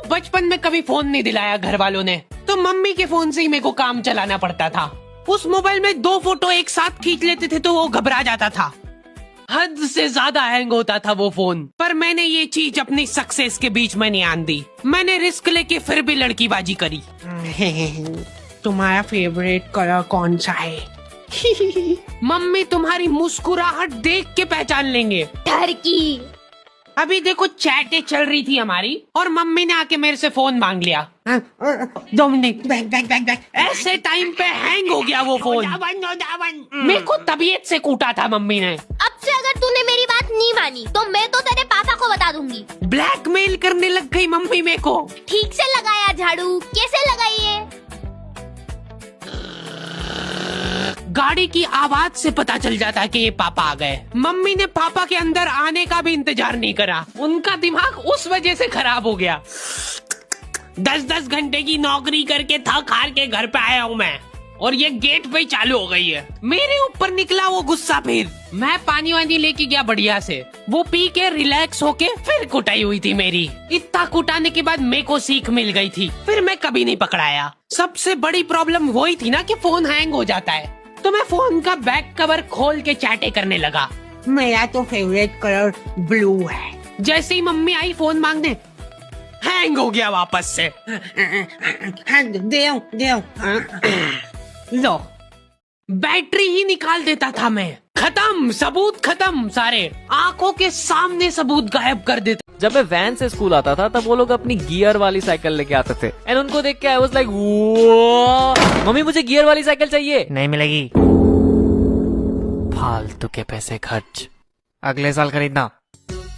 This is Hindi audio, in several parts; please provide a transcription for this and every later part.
बचपन में कभी फोन नहीं दिलाया घर वालों ने, तो मम्मी के फोन से ही मेरे को काम चलाना पड़ता था। उस मोबाइल में 2 फोटो एक साथ खींच लेते थे तो वो घबरा जाता था। हद से ज्यादा हैंग होता था वो फोन। पर मैंने ये चीज अपनी सक्सेस के बीच में नहीं आन दी। मैंने रिस्क लेके फिर भी लड़कीबाजी करी। तुम्हारा फेवरेट कलर कौन सा है? मम्मी तुम्हारी मुस्कुराहट देख के पहचान लेंगे। टर्की। अभी देखो चैटें चल रही थी हमारी और मम्मी ने आके मेरे से फोन मांग लिया। 2 मिनट बैक। ऐसे टाइम पे हैंग हो गया वो फोन। मेरे को तबीयत से कूटा था मम्मी ने। अब से अगर तूने मेरी बात नहीं मानी तो मैं तो तेरे पापा को बता दूंगी। ब्लैकमेल करने लग गई मम्मी मेरे को। ठीक से लगाया झाड़ू? कैसे लगाई है? गाड़ी की आवाज से पता चल जाता कि ये पापा आ गए। मम्मी ने पापा के अंदर आने का भी इंतजार नहीं करा। उनका दिमाग उस वजह से खराब हो गया। 10-10 घंटे की नौकरी करके थक हार के घर पे आया हूँ मैं, और ये गेट पे ही चालू हो गई है। मेरे ऊपर निकला वो गुस्सा। फिर मैं पानी वानी लेके गया बढ़िया से, वो पी के रिलैक्स होके फिर कुटाई हुई थी मेरी। इतना कुटाने के बाद मेरे को सीख मिल गई थी। फिर मैं कभी नहीं पकड़ाया। सबसे बड़ी प्रॉब्लम वही थी ना कि फोन हैंग हो जाता है। तो मैं फोन का बैक कवर खोल के चैटे करने लगा। मेरा तो फेवरेट कलर ब्लू है। जैसे ही मम्मी आई फोन मांगने, हैंग हो गया वापस से। दे लो, बैटरी ही निकाल देता था मैं। खत्म, सबूत खत्म सारे। आंखों के सामने सबूत गायब कर देता। जब मैं वैन से स्कूल आता था तब वो लोग अपनी गियर वाली साइकिल लेके आते थे, एंड उनको देख के आई वाज लाइक, मम्मी मुझे गियर वाली साइकिल चाहिए। नहीं मिलेगी, फालतू के पैसे खर्च, अगले साल खरीदना।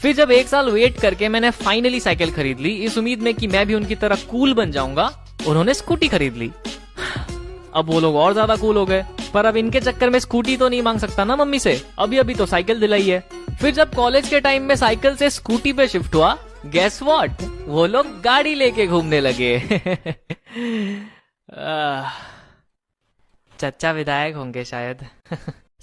फिर जब 1 साल वेट करके मैंने फाइनली साइकिल खरीद ली, इस उम्मीद में कि मैं भी उनकी तरह कूल बन जाऊंगा, उन्होंने स्कूटी खरीद ली। अब वो लोग और ज्यादा कूल हो गए, पर अब इनके चक्कर में स्कूटी तो नहीं मांग सकता ना मम्मी से, अभी अभी तो साइकिल दिलाई है। फिर जब कॉलेज के टाइम में साइकिल से स्कूटी पे शिफ्ट हुआ, गेस व्हाट, वो लोग गाड़ी लेके घूमने लगे। चचा विधायक होंगे शायद।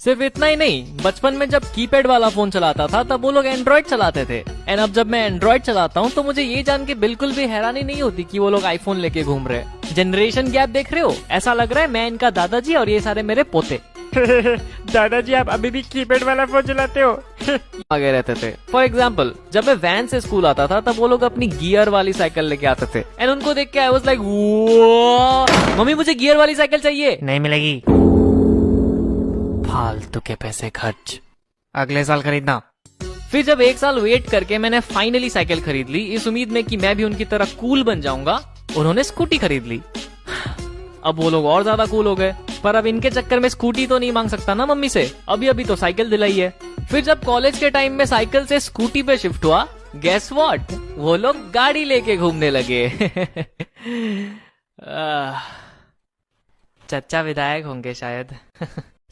सिर्फ इतना ही नहीं, बचपन में जब कीपैड वाला फोन चलाता था तब वो लोग एंड्रॉइड चलाते थे, एंड अब जब मैं एंड्रॉइड चलाता हूँ तो मुझे ये जान के बिल्कुल भी हैरानी नहीं होती कि वो लोग आईफोन लेके घूम रहे। जनरेशन गैप देख रहे हो? ऐसा लग रहा है मैं इनका दादाजी और ये सारे मेरे पोते। दादाजी आप अभी भी कीपैड वाला फोन चलाते हो? आगे रहते थे। फॉर एग्जाम्पल, जब मैं वैन से स्कूल आता था तब वो लोग अपनी गियर वाली साइकिल लेके आते थे, एंड उनको देख के आई वाज लाइक, मम्मी मुझे गियर वाली साइकिल चाहिए। नहीं मिलेगी, फालतू के पैसे खर्च, अगले साल खरीदना। फिर जब 1 साल वेट करके मैंने फाइनली साइकिल खरीद ली, इस उम्मीद में कि मैं भी उनकी तरह कूल बन जाऊंगा, उन्होंने स्कूटी खरीद ली। अब वो लोग और ज्यादा कूल हो गए, पर अब इनके चक्कर में स्कूटी तो नहीं मांग सकता ना मम्मी से, अभी अभी तो साइकिल दिलाई है। फिर जब कॉलेज के टाइम में साइकिल से स्कूटी पे शिफ्ट हुआ, गेस व्हाट, वो लोग गाड़ी लेके घूमने लगे। चचा विधायक होंगे शायद।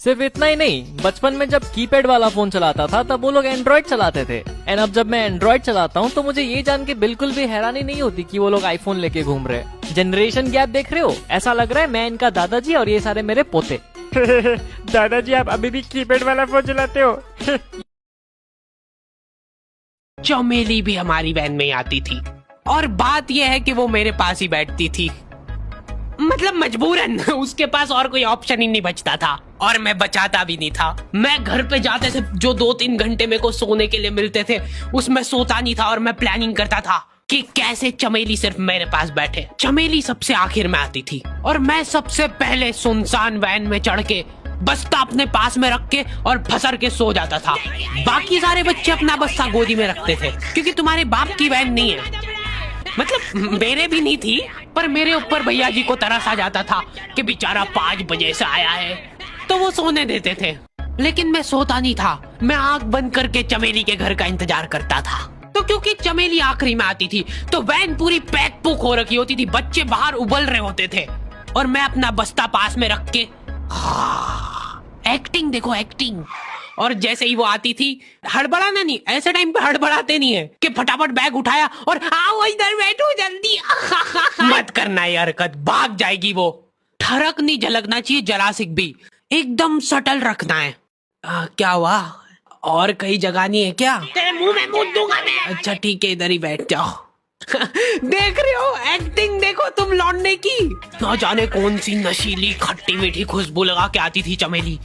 सिर्फ इतना ही नहीं, बचपन में जब कीपैड वाला फोन चलाता था तब वो लोग एंड्रॉइड चलाते थे, एंड अब जब मैं एंड्रॉइड चलाता हूँ तो मुझे ये जान के बिल्कुल भी हैरानी नहीं होती कि वो लोग आईफोन लेके घूम रहे। जनरेशन गैप देख रहे हो? ऐसा लग रहा है मैं इनका दादाजी और ये सारे मेरे पोते। दादाजी आप अभी भी कीपैड वाला फोन चलाते हो? चमेली भी हमारी वैन में आती थी, और बात यह है कि वो मेरे पास ही बैठती थी। मतलब मजबूरन, उसके पास और कोई ऑप्शन ही नहीं बचता था, और मैं बचाता भी नहीं था। मैं घर पे जाते थे, जो 2-3 घंटे मेरे को सोने के लिए मिलते थे उसमें सोता नहीं था, और मैं प्लानिंग करता था कि कैसे चमेली सिर्फ मेरे पास बैठे। चमेली सबसे आखिर में आती थी, और मैं सबसे पहले सुनसान वैन में चढ़ के बस्ता अपने पास में रख के और फसर के सो जाता था। बाकी सारे बच्चे अपना बस्ता गोदी में रखते थे, क्योंकि तुम्हारे बाप की वैन नहीं है। मतलब मेरे भी नहीं थी, पर मेरे ऊपर भैया जी को तरस आ जाता था कि बेचारा 5 बजे से आया है, तो वो सोने देते थे। लेकिन मैं सोता नहीं था, मैं आंख बंद करके चमेली के घर का इंतजार करता था। तो क्योंकि चमेली आखिरी में आती थी तो वैन पूरी पैक पुक हो रखी होती थी, बच्चे बाहर उबल रहे होते थे, और मैं अपना बस्ता पास में रख के एक्टिंग देखो, एक्टिंग। और जैसे ही वो आती थी, हड़बड़ाना नहीं, ऐसे टाइम पे हड़बड़ाते नहीं है कि फटाफट बैग उठाया और आओ इधर बैठो जल्दी। मत करना ये हरकत, भाग जाएगी वो। ठरक नहीं झलकना चाहिए जरा सी भी, एकदम सटल रखना है। क्या हुआ? और कहीं जगह नहीं है क्या? तेरे मुंह में मूत दूंगा मैं। अच्छा ठीक है, इधर ही बैठ जाओ। देख रहे हो, तुम लौंडे की। ना जाने कौन सी नशीली खट्टी मीठी खुशबू लगा के आती थी चमेली,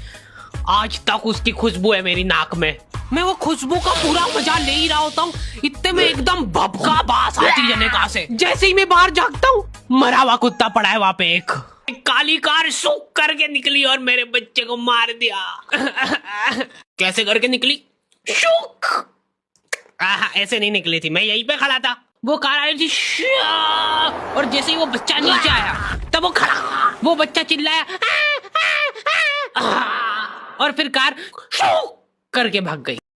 आज तक उसकी खुशबू है मेरी नाक में। मैं वो खुशबू का पूरा मजा ले ही रहा होता हूँ, इतने में एकदम भभका बास आती है कहाँ से। जैसे ही मैं बाहर झांकता हूँ, मरा हुआ कुत्ता पड़ा है वहां पे। एक काली कार सूख करके निकली और मेरे बच्चे को मार दिया। कैसे करके निकली? शूक। ऐसे नहीं निकली थी, मैं यहीं पे खड़ा था, वो कार आई थी और जैसे ही वो बच्चा नीचे आया तब वो खड़ा, वो बच्चा चिल्लाया और फिर कार करके भाग गई।